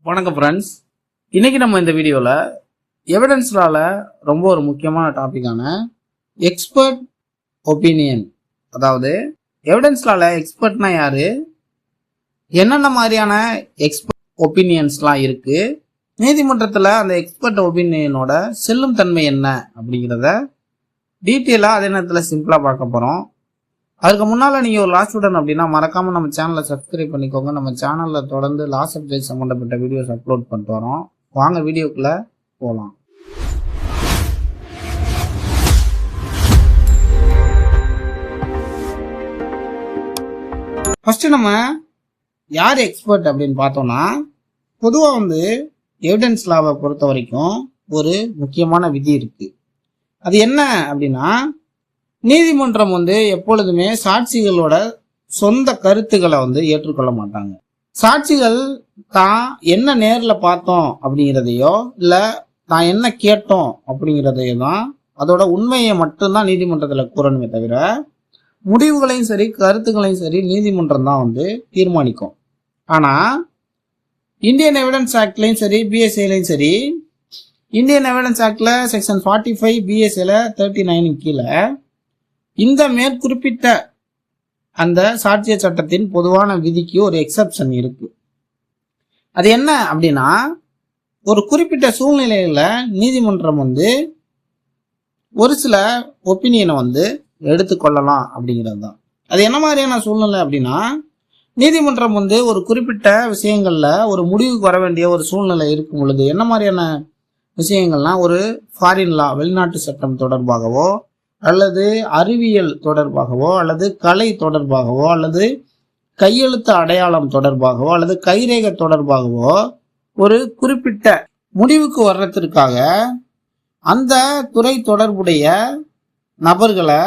வணக்கம் ஃப்ரெண்ட்ஸ். இன்னைக்கு நம்ம இந்த வீடியோவில் எவிடன்ஸ் லால ரொம்ப ஒரு முக்கியமான டாபிக்கான எக்ஸ்பர்ட் ஒப்பீனியன், அதாவது எவிடன்ஸ் லால எக்ஸ்பர்ட்னா யாரு, என்னென்ன மாதிரியான எக்ஸ்பர்ட் ஒப்பீனியன்ஸ்லாம் இருக்கு, நீதிமன்றத்தில் அந்த எக்ஸ்பர்ட் ஒப்பீனியனோட செல்லும் தன்மை என்ன அப்படிங்கிறத டீட்டெயிலாக அதே நேரத்தில் சிம்பிளாக பார்க்க போகிறோம். அதுக்கு முன்னால் நீங்கள் ஒரு லா ஸ்டூடெண்ட் அப்படின்னா மறக்காமல் நம்ம சேனலை சப்ஸ்கிரைப் பண்ணிக்கோங்க. நம்ம சேனலில் தொடர்ந்து லா சப்ஜெக்ட் சம்மந்தப்பட்ட வீடியோஸ் அப்லோட் பண்ணிட்டு வரோம். வாங்க வீடியோக்குள்ளே போகலாம். ஃபர்ஸ்ட் நம்ம யார் எக்ஸ்பர்ட் அப்படின்னு பார்த்தோம்னா, பொதுவாக எவிடன்ஸ் லாவை பொறுத்த வரைக்கும் ஒரு முக்கியமான விதி இருக்கு. அது என்ன அப்படின்னா, நீதிமன்றம் எப்பொழுதுமே சாட்சிகளோட சொந்த கருத்துக்களை ஏற்றுக்கொள்ள மாட்டாங்க. சாட்சிகள் தான் என்ன நேர்ல பார்த்தோம் அப்படிங்கிறதையோ இல்ல தான் என்ன கேட்டோம் அப்படிங்கிறதையோ தான், அதோட உண்மையை மட்டும்தான் நீதிமன்றத்தில் கூறணுமே தவிர முடிவுகளையும் சரி கருத்துக்களையும் சரி நீதிமன்றம் தான் தீர்மானிக்கும். ஆனா இந்தியன் எவிடன்ஸ் ஆக்ட்லயும் சரி பிஎஸ்ஏலையும் சரி, இந்தியன் எவிடன்ஸ் ஆக்ட்ல செக்ஷன் 45, பிஎஸ்ஏல 39 கீழே இந்த மேற்குறிப்பிட்ட அந்த சாட்சிய சட்டத்தின் பொதுவான விதிக்கு ஒரு எக்ஸப்ஷன் இருக்கு. அது என்ன அப்படின்னா, ஒரு குறிப்பிட்ட சூழ்நிலையில நீதிமன்றம் ஒரு சில ஒப்பீனியனை எடுத்துக்கொள்ளலாம் அப்படிங்கிறது தான். அது என்ன மாதிரியான சூழ்நிலை அப்படின்னா, நீதிமன்றம் ஒரு குறிப்பிட்ட விஷயங்கள்ல ஒரு முடிவுக்கு வர வேண்டிய ஒரு சூழ்நிலை இருக்கும் பொழுது என்ன மாதிரியான விஷயங்கள்னா, ஒரு ஃபாரின் லா வெளிநாட்டு சட்டம் தொடர்பாகவோ அல்லது அறிவியல் தொடர்பாகவோ அல்லது கலை தொடர்பாகவோ அல்லது கையெழுத்து அடையாளம் தொடர்பாகவோ அல்லது கைரேகை தொடர்பாகவோ ஒரு குறிப்பிட்ட முடிவுக்கு வர்றதற்காக அந்த துறை தொடர்புடைய நபர்களை,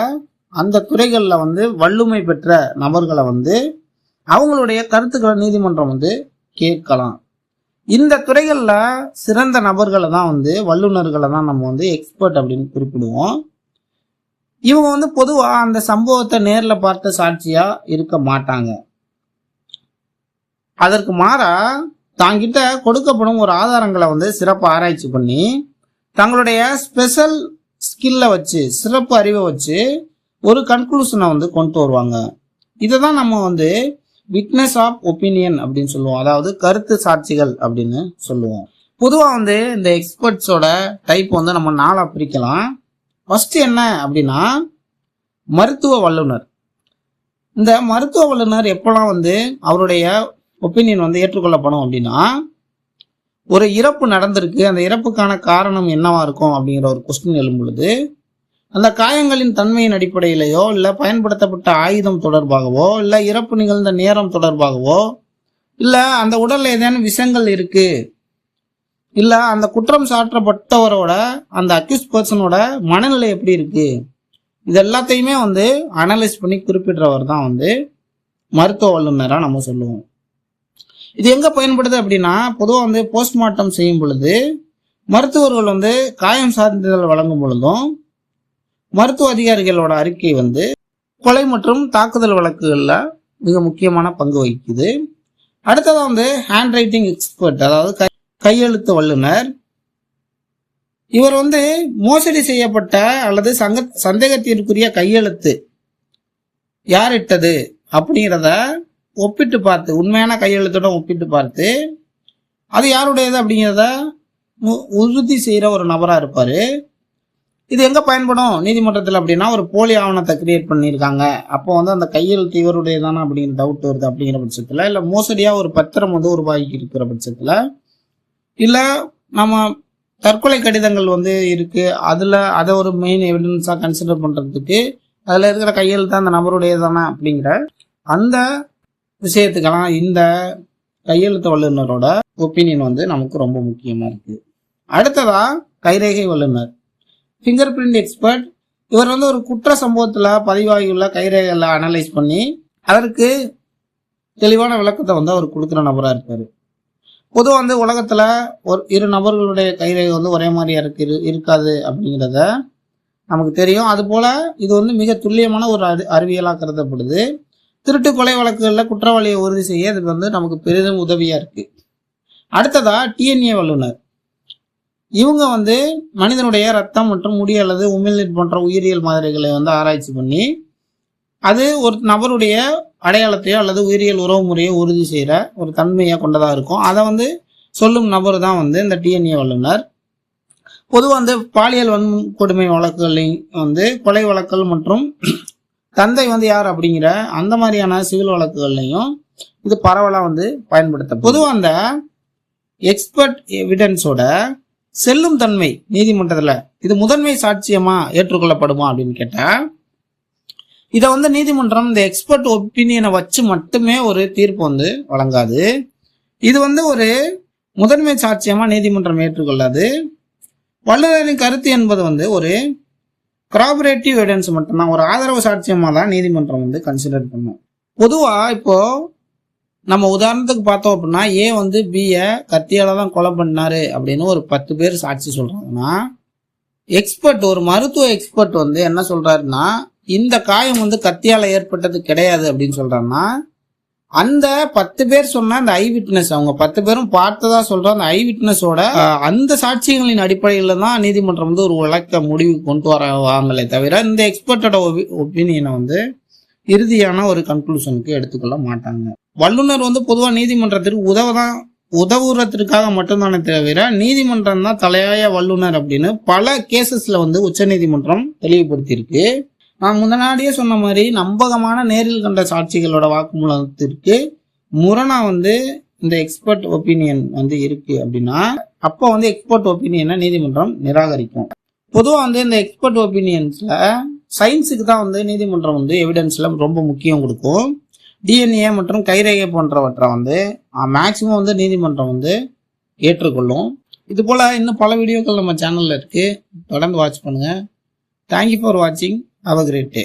அந்த துறைகளில் வல்லுமை பெற்ற நபர்களை அவங்களுடைய கருத்துக்களை நீதிமன்றம் கேட்கலாம். இந்த துறைகளில் சிறந்த நபர்களை தான் வல்லுநர்களை தான் நம்ம எக்ஸ்பர்ட் அப்படின்னு குறிப்பிடுவோம். இவங்க பொதுவா அந்த சம்பவத்தை நேர்ல பார்த்த சாட்சியா இருக்க மாட்டாங்க. அதற்கு மாறா தாங்கிட்ட கொடுக்கப்படும் ஒரு ஆதாரங்களை சிறப்பு ஆராய்ச்சி பண்ணி தங்களுடைய ஸ்பெஷல் ஸ்கில்ல வச்சு, சிறப்பு அறிவை வச்சு ஒரு கன்க்ளூஷனை கொண்டு வருவாங்க. இதை தான் நம்ம விட்னஸ் ஆஃப் ஒப்பீனியன் அப்படின்னு சொல்லுவோம், அதாவது கருத்து சாட்சிகள் அப்படின்னு சொல்லுவோம். பொதுவா இந்த எக்ஸ்பர்ட்ஸோட டைப் நம்ம 4 பிரிக்கலாம். ஃபர்ஸ்ட் என்ன அப்படின்னா, மருத்துவ வல்லுநர். இந்த மருத்துவ வல்லுநர் எப்பெல்லாம் அவருடைய ஒப்பீனியன் ஏற்றுக்கொள்ளப்படும் அப்படின்னா, ஒரு இறப்பு நடந்திருக்கு, அந்த இறப்புக்கான காரணம் என்னவா இருக்கும் அப்படிங்கிற ஒரு கொஸ்டின் எழும் பொழுது அந்த காயங்களின் தன்மையின் அடிப்படையிலேயோ இல்ல பயன்படுத்தப்பட்ட ஆயுதம் தொடர்பாகவோ இல்ல இறப்பு நிகழ்ந்த நேரம் தொடர்பாகவோ இல்ல அந்த உடல்ல ஏதேனும் விஷங்கள் இருக்கு, இல்ல அந்த குற்றம் சாட்டப்பட்டவரோட அந்த அக்யூஸ் பர்சனோட மனநிலை எப்படி இருக்கு, இது எல்லாத்தையுமே அனலைஸ் பண்ணி குறிப்பிடுறவர் தான் மருத்துவ வல்லுநரா நம்ம சொல்லுவோம். இது எங்க பயன்படுது அப்படின்னா, பொதுவாக போஸ்ட்மார்ட்டம் செய்யும் பொழுது மருத்துவர்கள் காயம் சான்றிதழ் வழங்கும் பொழுதும் மருத்துவ அதிகாரிகளோட அறிக்கை கொலை மற்றும் தாக்குதல் வழக்குகள்ல மிக முக்கியமான பங்கு வகிக்குது. அடுத்ததான் ஹேண்ட் ரைட்டிங் எக்ஸ்பர்ட், அதாவது கையெழுத்து வல்லுநர். இவர் மோசடி செய்யப்பட்ட அல்லது சந்தேகத்திற்குரிய கையெழுத்து யாரிட்டது அப்படிங்கிறத ஒப்பிட்டு பார்த்து, உண்மையான கையெழுத்துடன் ஒப்பிட்டு பார்த்து அது யாருடையது அப்படிங்கிறத உறுதி செய்யற ஒரு நபரா இருப்பாரு. இது எங்க பயன்படும் நீதிமன்றத்தில் அப்படின்னா, ஒரு போலி ஆவணத்தை கிரியேட் பண்ணியிருக்காங்க, அப்போ அந்த கையெழுத்து இவருடையதானா அப்படிங்கிற டவுட் வருது அப்படிங்கிற பட்சத்துல, இல்ல மோசடியா ஒரு பத்திரம் உருவாக்கி இருக்கிற பட்சத்துல, இல்ல நம்ம தற்கொலை கடிதங்கள் இருக்கு, அதை ஒரு மெயின் எவிடன்ஸா கன்சிடர் பண்றதுக்கு அதுல இருக்கிற கையெழுத்து அந்த நபருடையதானா அப்படிங்கிற அந்த விஷயத்துக்கெல்லாம் இந்த கையெழுத்து வல்லுநரோட ஒப்பீனியன் நமக்கு ரொம்ப முக்கியமா இருக்கு. அடுத்ததா கைரேகை வல்லுநர், ஃபிங்கர் பிரிண்ட் எக்ஸ்பர்ட். இவர் ஒரு குற்ற சம்பவத்துல பதிவாகியுள்ள கைரேகைகளை அனலைஸ் பண்ணி அதற்கு தெளிவான விளக்கத்தை அவர் கொடுக்குற நபரா இருப்பாரு. பொதுவாக உலகத்துல ஒரு 2 நபர்களுடைய கைரேகை ஒரே மாதிரியா இருக்காது அப்படிங்கிறத நமக்கு தெரியும். அது போல இது மிக துல்லியமான ஒரு அறிவியலா கருதப்படுது. திருட்டு கொலை வழக்குகளில் குற்றவாளியை உறுதி செய்ய இது நமக்கு பெரிதும் உதவியா இருக்கு. அடுத்ததா டிஎன்ஏ வல்லுநர். இவங்க வந்து மனிதனுடைய ரத்தம் மற்றும் முடி அல்லது உமிழ்நீர் போன்ற உயிரியல் மாதிரிகளை வந்து ஆராய்ச்சி பண்ணி அது ஒரு நபருடைய அடையாளத்தையோ அல்லது உயிரியல் உறவு முறையோ உறுதி செய்கிற ஒரு தன்மையை கொண்டதாக இருக்கும். அதை வந்து சொல்லும் நபர் தான் வந்து இந்த டிஎன்ஏ வல்லுநர். பொதுவாக வந்து பாலியல் வன்கொடுமை வழக்குகளையும் வந்து கொலை வழக்குகள் மற்றும் தந்தை வந்து யார் அப்படிங்கிற அந்த மாதிரியான சிவில் வழக்குகள்லையும் இது பரவலாக வந்து பயன்படுத்த. பொதுவாக அந்த எக்ஸ்பர்ட் எவிடன்ஸோட செல்லும் தன்மை நீதிமன்றத்தில் இது முதன்மை சாட்சியமா ஏற்றுக்கொள்ளப்படுமா அப்படின்னு கேட்டா, இதை வந்து நீதிமன்றம் இந்த எக்ஸ்பர்ட் ஒப்பீனியனை வச்சு மட்டுமே ஒரு தீர்ப்பு வந்து வழங்காது. இது வந்து ஒரு முதன்மை சாட்சியமா நீதிமன்றம் ஏற்றுக்கொள்ளாது. வல்லுநரின் கருத்து என்பது வந்து ஒரு கராபரேட்டிவ் எவிடன்ஸ் மட்டும்தான், ஒரு ஆதரவு சாட்சியமா தான் நீதிமன்றம் வந்து கன்சிடர் பண்ணும். பொதுவா இப்போ நம்ம உதாரணத்துக்கு பார்த்தோம் அப்படின்னா, ஏ வந்து பியை கத்தியால தான் கொலை பண்ணாரு அப்படின்னு ஒரு 10 பேர் சாட்சி சொல்றாங்கன்னா, எக்ஸ்பர்ட் ஒரு மருத்துவ எக்ஸ்பர்ட் வந்து என்ன சொல்றாருன்னா, இந்த காயம் வந்து கத்தியால ஏற்பட்டது கிடையாது அப்படின்னு சொல்றாருன்னா, அந்த 10 பேர் சொன்ன அந்த ஐ விட்னஸ், அவங்க 10 பேரும் பார்த்ததா சொல்ற அந்த ஐ விட்னஸோட அந்த சாட்சியங்களின் அடிப்படையில தான் நீதிமன்றம் வந்து ஒரு வழக்க முடிவு கொண்டு வரவாங்களே தவிர இந்த எக்ஸ்பர்ட்டோட ஒப்பீனியனை வந்து இறுதியான ஒரு கன்க்ளூஷனுக்கு எடுத்துக்கொள்ள மாட்டாங்க. வல்லுநர் வந்து பொதுவாக நீதிமன்றத்திற்கு உதவுறதுக்காக மட்டும்தானே தவிர நீதிமன்றம் தான் தலையாய வல்லுநர் அப்படின்னு பல கேசஸ்ல வந்து உச்ச நீதிமன்றம் தெளிவுபடுத்தியிருக்கு. நான் முன்னாடியே சொன்ன மாதிரி நம்பகமான நேரில் கண்ட சாட்சிகளோட வாக்குமூலத்திற்கு முரணா வந்து இந்த எக்ஸ்பர்ட் ஒப்பீனியன் வந்து இருக்கு அப்படின்னா அப்போ வந்து எக்ஸ்பர்ட் ஒப்பீனியனை நீதிமன்றம் நிராகரிக்கும். பொதுவாக வந்து இந்த எக்ஸ்பர்ட் ஒப்பீனியன்ஸ்ல சயின்ஸுக்கு தான் வந்து நீதிமன்றம் வந்து எவிடன்ஸ்ல ரொம்ப முக்கியம் கொடுக்கும். டிஎன்ஏ மற்றும் கைரேகை போன்றவற்றை வந்து மேக்சிமம் வந்து நீதிமன்றம் வந்து ஏற்றுக்கொள்ளும். இது போல இன்னும் பல வீடியோக்கள் நம்ம சேனல்ல இருக்கு, தொடர்ந்து வாட்ச் பண்ணுங்க. தேங்க்யூ ஃபார் வாட்சிங். Have a great day.